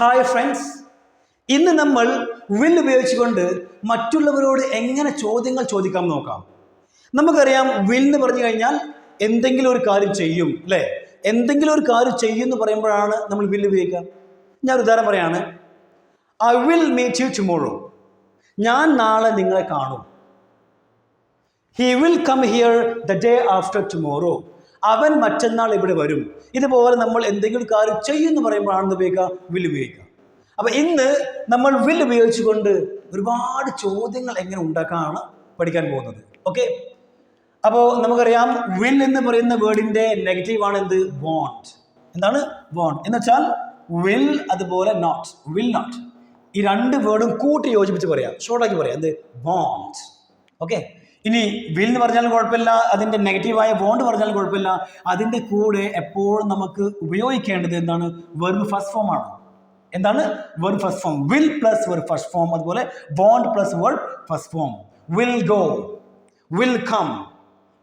Hi friends, ഇന്ന് നമ്മൾ will ഉപയോഗിച്ചുകൊണ്ട് മറ്റുള്ളവരോട് എങ്ങനെ ചോദ്യങ്ങൾ ചോദിക്കാം നോക്കാം. നമുക്കറിയാം, വിൽ എന്ന് പറഞ്ഞു കഴിഞ്ഞാൽ എന്തെങ്കിലും ഒരു കാര്യം ചെയ്യും, അല്ലേ? എന്തെങ്കിലും ഒരു കാര്യം ചെയ്യും എന്ന് പറയുമ്പോഴാണ് നമ്മൾ വിൽ ഉപയോഗിക്കുക. ഞാൻ ഒരു ഉദാഹരണം പറയാണ്. I will meet you tomorrow. ഞാൻ നാളെ നിങ്ങളെ കാണും. He will come here the day after tomorrow. അവൻ മറ്റന്നാൾ ഇവിടെ വരും. ഇതുപോലെ നമ്മൾ എന്തെങ്കിലും കാര്യം ചെയ്യുമെന്ന് പറയുമ്പോഴാണ് ഉപയോഗിക്കുക, വിൽ ഉപയോഗിക്കുക. അപ്പം ഇന്ന് നമ്മൾ വിൽ ഉപയോഗിച്ചുകൊണ്ട് ഒരുപാട് ചോദ്യങ്ങൾ എങ്ങനെ ഉണ്ടാക്കാനാണ് പഠിക്കാൻ പോകുന്നത്. ഓക്കെ, അപ്പോൾ നമുക്കറിയാം, വിൽ എന്ന് പറയുന്ന വേർഡിന്റെ നെഗറ്റീവാണ് എന്ത്? വോണ്ട്. എന്താണ് വോണ്ട് എന്ന് വെച്ചാൽ? വിൽ, അതുപോലെ നോട്ട്, വിൽ നോട്ട്. ഈ രണ്ട് വേർഡും കൂട്ടി യോജിപ്പിച്ച് പറയാം, ഷോർട്ടാക്കി പറയാം, എന്ത്? വോണ്ട്. ഓക്കെ, ഇനി വിൽ എന്ന് പറഞ്ഞാലും കുഴപ്പമില്ല, അതിൻ്റെ നെഗറ്റീവായ വോണ്ട് പറഞ്ഞാലും കുഴപ്പമില്ല. അതിൻ്റെ കൂടെ എപ്പോഴും നമുക്ക് ഉപയോഗിക്കേണ്ടത് എന്താണ്? വെർബ് ഫസ്റ്റ് ഫോം ആണ്. എന്താണ്? Verb first form. Will plus verb first form, അതുപോലെ won't plus verb first form. Will go, will come.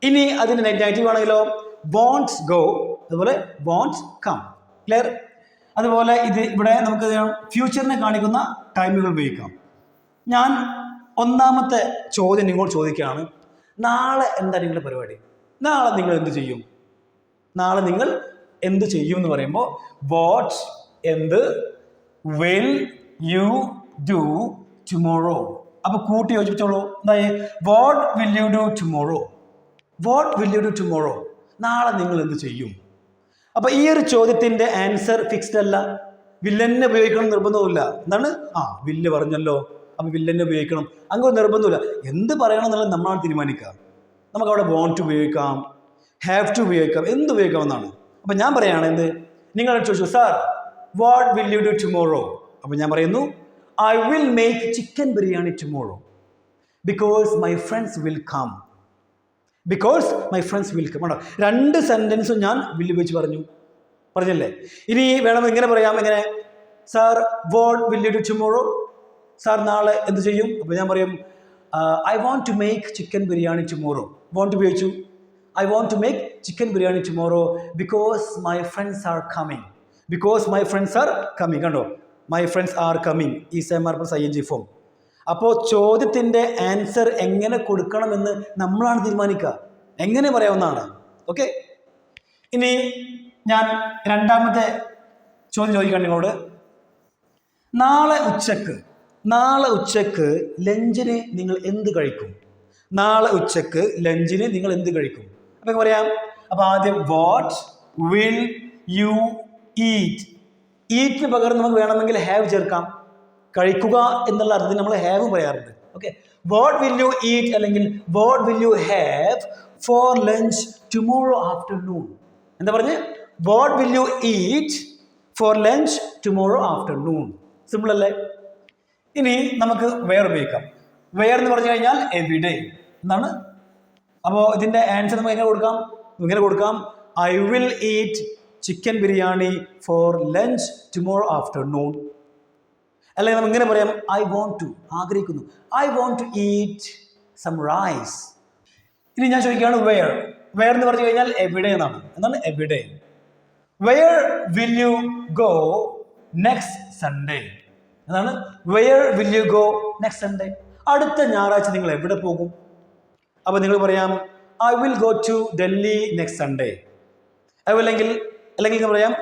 ഇനി അതിന് നെഗറ്റീവ് ആണെങ്കിലോ? വോണ്ട്സ് ഗോ, അതുപോലെ വോണ്ട്സ് കം. ക്ലിയർ? അതുപോലെ ഇത് ഇവിടെ നമുക്ക് ഫ്യൂച്ചറിനെ കാണിക്കുന്ന ടൈമുകൾ ഉപയോഗിക്കാം. ഞാൻ ഒന്നാമത്തെ ചോദ്യം നിങ്ങളോട് ചോദിക്കുകയാണ്. നാളെ എന്താ നിങ്ങളുടെ പരിപാടി? നാളെ നിങ്ങൾ എന്ത് ചെയ്യും? നാളെ നിങ്ങൾ എന്ത് ചെയ്യും എന്ന് പറയുമ്പോൾ വാട്ട്, എന്ത്, വിൽ യു ഡു ടുമോറോ. അപ്പൊ കൂട്ടി യോജിപ്പിച്ചോളൂ. എന്തായി? What will you do tomorrow. What will you do tomorrow. നാളെ നിങ്ങൾ എന്ത് ചെയ്യും? അപ്പൊ ഈ ഒരു ചോദ്യത്തിന്റെ ആൻസർ ഫിക്സ്ഡ് അല്ല. വില്ലന്നെ ഉപയോഗിക്കണം നിർബന്ധമില്ല. എന്താണ്? വില്ല് പറഞ്ഞല്ലോ, അപ്പം വില്ലന്നെ ഉപയോഗിക്കണം, അങ്ങനെ നിർബന്ധമില്ല. എന്ത് പറയണം എന്നുള്ളത് നമ്മളാണ് തീരുമാനിക്കുക. നമുക്ക് അവിടെ വോണ്ട് ടു ഉപയോഗിക്കാം, ഹാവ് ടു ഉപയോഗിക്കാം, എന്ത് ഉപയോഗിക്കാമെന്നാണ്. അപ്പം ഞാൻ പറയുകയാണ്, എന്ത്? നിങ്ങൾ ചോദിച്ചു, sir what will you do tomorrow. അപ്പം ഞാൻ പറയുന്നു, I will make chicken biryani tomorrow because my friends will come. Because my friends will come. ആണോ? രണ്ട് സെൻറ്റൻസും ഞാൻ വില്ല് വെച്ച് പറഞ്ഞല്ലേ? ഇനി വേണം ഇങ്ങനെ പറയാം. എങ്ങനെ? Sir what will you do tomorrow. Sir നാളെ എന്ത് ചെയ്യും? അപ്പോൾ ഞാൻ പറയും, I want to make chicken biryani tomorrow. Want ഉപയോഗിച്ചു. I want to make chicken biryani tomorrow because my friends are coming. Because my friends are coming. കണ്ടോ? My friends are coming, ESMR plus ING form. അപ്പോൾ ചോദ്യത്തിൻ്റെ answer എങ്ങനെ കൊടുക്കണമെന്ന് നമ്മളാണ് തീരുമാനിക്കുക, എങ്ങനെ പറയാവുന്നതാണ്. ഓക്കെ, ഇനി ഞാൻ രണ്ടാമത്തെ ചോദ്യം ചോദിക്കാം നിങ്ങളോട്. നാളെ ഉച്ചക്ക് ലഞ്ചിന് നിങ്ങൾ എന്ത് കഴിക്കും? നാളെ ഉച്ചക്ക് ലഞ്ചിന് നിങ്ങൾ എന്ത് കഴിക്കും? അപ്പം പറയാം. അപ്പം ആദ്യം വാട്ട് വിൽ യു ഈറ്റ്. ഈറ്റിന് പകരം നമുക്ക് വേണമെങ്കിൽ ഹാവ് ചേർക്കാം. കഴിക്കുക എന്നുള്ള അർത്ഥത്തിൽ നമ്മൾ ഹാവ് പറയാറുണ്ട്. Okay, what will you eat അല്ലെങ്കിൽ what will you have for lunch tomorrow afternoon. എന്താ പറഞ്ഞ്? What will you eat for lunch tomorrow afternoon. Simple അല്ലേ? ഇനി നമുക്ക് വെയർ ഉപയോഗിക്കാം. വെയർ എന്ന് പറഞ്ഞു കഴിഞ്ഞാൽ എവിഡേ എന്നാണ്. അപ്പോൾ ഇതിൻ്റെ ആൻസർ നമുക്ക് എങ്ങനെ കൊടുക്കാം? I will eat chicken biryani for lunch tomorrow afternoon. അല്ലെങ്കിൽ നമുക്ക് ഇങ്ങനെ പറയാം, ഐ വോണ്ട് ടു, ആഗ്രഹിക്കുന്നു, I want to eat some rice. ഇനി ഞാൻ ചോദിക്കുകയാണ്, വെയർ എന്ന് പറഞ്ഞു കഴിഞ്ഞാൽ എവിടെ എന്നാണ്. എന്താണ് എവിടെ? Where will you go next Sunday. എന്താണ്? Where will you go next Sunday. അടുത്ത ഞായറാഴ്ച നിങ്ങൾ എവിടെ പോകും? അപ്പോൾ നിങ്ങൾ പറയാം, I will go to Delhi next Sunday. അല്ലെങ്കിൽ പറയാം,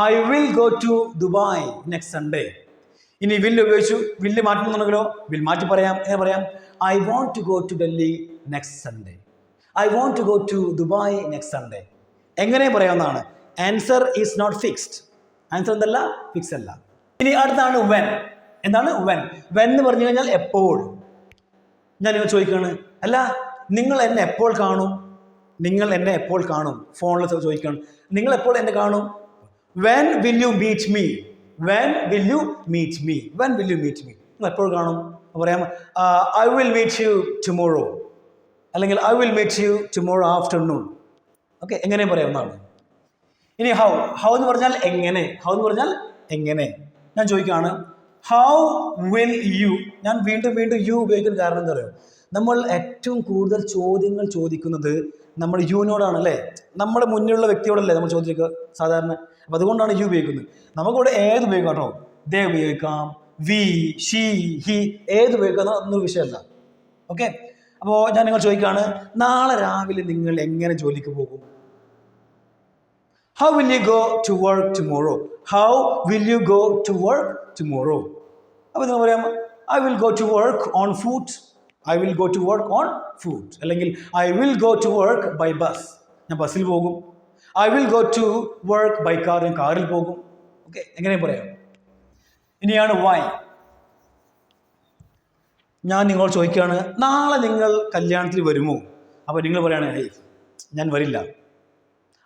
I will go to Dubai next Sunday. ഇനി വില്ല് ഉപയോഗിച്ചു, വില്ല് മാറ്റുന്നുണ്ടെങ്കിലോ? വിൽ മാറ്റി പറയാം. എങ്ങനെ പറയാം? I want to go to Delhi next Sunday. I want to go to Dubai next Sunday. എങ്ങനെ പറയാവുന്നതാണ്. Answer is not fixed. Answer എന്തല്ല? ഫിക്സ് അല്ല. ഇനി അടുത്താണ് വെൻ. എന്താണ് വെൻ? വെൻ എന്ന് പറഞ്ഞു കഴിഞ്ഞാൽ എപ്പോൾ. ഞാൻ നിങ്ങൾ ചോദിക്കുകയാണ്, അല്ല നിങ്ങൾ എന്നെ എപ്പോൾ കാണും? ഫോണിൽ ചോദിക്കുകയാണ്, നിങ്ങൾ എപ്പോൾ എന്നെ കാണും? When will you meet me. When will you meet me. നിങ്ങൾ എപ്പോൾ കാണും? പറയാം, I will meet you tomorrow, അല്ലെങ്കിൽ I will meet you tomorrow afternoon. Okay, എങ്ങനെ പറയാവുന്നതാണ്. ഇനി ഹൗ എന്ന് പറഞ്ഞാൽ എങ്ങനെ. ഞാൻ ചോദിക്കുകയാണ്, ഹൗ വിൽ യു. ഞാൻ വീണ്ടും യു ഉപയോഗിക്കുന്ന കാരണം എന്താ പറയുക? നമ്മൾ ഏറ്റവും കൂടുതൽ ചോദ്യങ്ങൾ ചോദിക്കുന്നത് നമ്മൾ യുവിനോടാണ്, അല്ലേ? നമ്മുടെ മുന്നിലുള്ള വ്യക്തിയോടല്ലേ നമ്മൾ ചോദിക്കുക സാധാരണ. അപ്പം അതുകൊണ്ടാണ് യു ഉപയോഗിക്കുന്നത്. നമുക്കിവിടെ ഏത് ഉപയോഗിക്കാം കേട്ടോ. ദേ ഉപയോഗിക്കാം, വി, ഷീ, ഹി, ഏത് ഉപയോഗിക്കാം എന്നൊരു വിഷയമല്ല. ഓക്കെ, അപ്പോൾ ഞാൻ നിങ്ങൾ ചോദിക്കുകയാണ്, നാളെ രാവിലെ നിങ്ങൾ എങ്ങനെ ജോലിക്ക് പോകും? How will you go to work tomorrow? How will you go to work tomorrow? അപ്പോൾ നിങ്ങൾ പറയാം, I will go to work on foot. I will go to work on foot. അല്ലെങ്കിൽ I will go to work by bus. ഞാൻ ബസ്സിൽ പോകും. I will go to work by car. ഞാൻ കാറിൽ പോകും. ഓക്കെ, എങ്ങനെ പറയാം? ഇനിയാണ് why. ഞാൻ നിങ്ങളോട് ചോദിക്കുകയാണ്, നാളെ നിങ്ങൾ കല്യാണത്തിന് വരുമോ? അപ്പോൾ നിങ്ങൾ പറയുകയാണ്, ഞാൻ വരില്ല.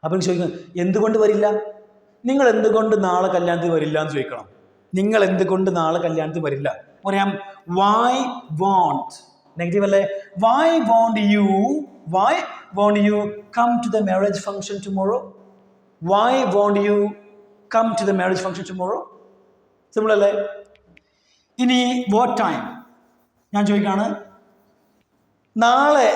അപ്പോൾ ചോദിക്കണം, എന്തുകൊണ്ട് വരില്ല? നിങ്ങൾ എന്തുകൊണ്ട് നാളെ കല്യാണത്തിന് വരില്ല എന്ന് ചോദിക്കണം. നിങ്ങൾ എന്തുകൊണ്ട് നാളെ കല്യാണത്തിന് വരില്ല? പറയാം, വൈ വോണ്ട്, നെഗറ്റീവ് അല്ലേ? Why won't you come to the marriage function tomorrow? Why won't you come to the marriage function tomorrow? Simple അല്ലേ? ഇനി വാട്ട് ടൈം, ഞാൻ ചോദിക്കുകയാണ്, നാളെ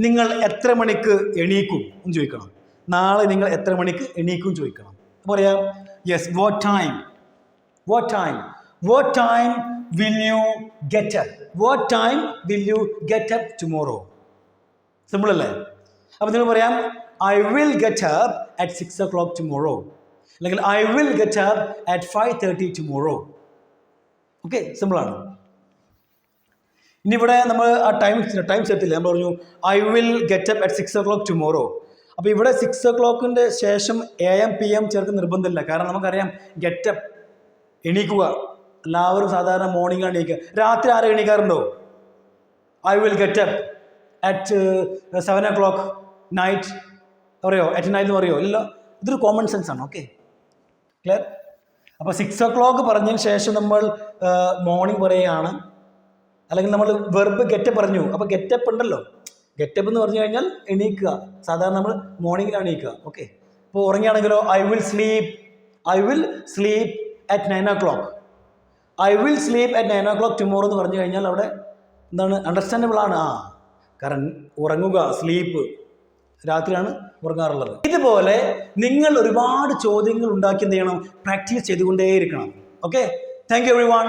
നിങ്ങൾ എത്ര മണിക്ക് എണീക്കും എന്ന് ചോദിക്കണം. നാളെ നിങ്ങൾ എത്ര മണിക്ക് എണീക്കും ചോദിക്കണം. പറയാം, yes, what time will you get up? What time will you get up tomorrow? Simple അല്ലേ? അപ്പോൾ നിങ്ങൾ പറയാം, I will get up at 6 o'clock tomorrow, അല്ലെങ്കിൽ I will get up at 5:30 tomorrow. Okay, സിമ്പിളാണ്. ഇനി ഇവിടെ നമ്മൾ ആ ടൈം സെറ്റില്ല. നമ്മൾ പറഞ്ഞു I will get up at 6 o'clock tomorrow. അപ്പോൾ ഇവിടെ 6 o'clock ശേഷം AM PM ചേർക്കുന്ന നിർബന്ധമില്ല. കാരണം നമുക്കറിയാം, ഗെറ്റപ്പ് എണീക്കുക, എല്ലാവരും സാധാരണ മോർണിംഗ് എണീക്കുക. രാത്രി ആരും എണീക്കാറുണ്ടോ? I will get up at 7 o'clock night പറയോ? അറ്റ് നൈറ്റ് എന്ന് പറയോ? ഇല്ല, ഇതൊരു കോമൺ സെൻസ് ആണ്. Okay, clear? അപ്പോൾ 6 o'clock പറഞ്ഞതിന് ശേഷം നമ്മൾ മോർണിംഗ് പറയുകയാണ്, അല്ലെങ്കിൽ നമ്മൾ വെർബ് ഗെറ്റപ്പ് പറഞ്ഞു. അപ്പോൾ ഗെറ്റപ്പ് ഉണ്ടല്ലോ, ഗെറ്റപ്പ് എന്ന് പറഞ്ഞു കഴിഞ്ഞാൽ എണീക്കുക. സാധാരണ നമ്മൾ മോർണിംഗിലാണ് എണീക്കുക. ഓക്കെ, ഇപ്പോൾ ഉറങ്ങിയാണെങ്കിലോ I will sleep at 9 o'clock. I will sleep at 9 o'clock tomorrow എന്ന് പറഞ്ഞു കഴിഞ്ഞാൽ അവിടെ എന്താണ്? അണ്ടർസ്റ്റാൻഡബിൾ ആണ്. കാരണം ഉറങ്ങുക, സ്ലീപ്പ്, രാത്രിയാണ് ഉറങ്ങാറുള്ളത്. ഇതുപോലെ നിങ്ങൾ ഒരുപാട് ചോദ്യങ്ങൾ ഉണ്ടാക്കി എന്ത് ചെയ്യണം? പ്രാക്ടീസ് ചെയ്തുകൊണ്ടേയിരിക്കണം. Okay, thank you everyone.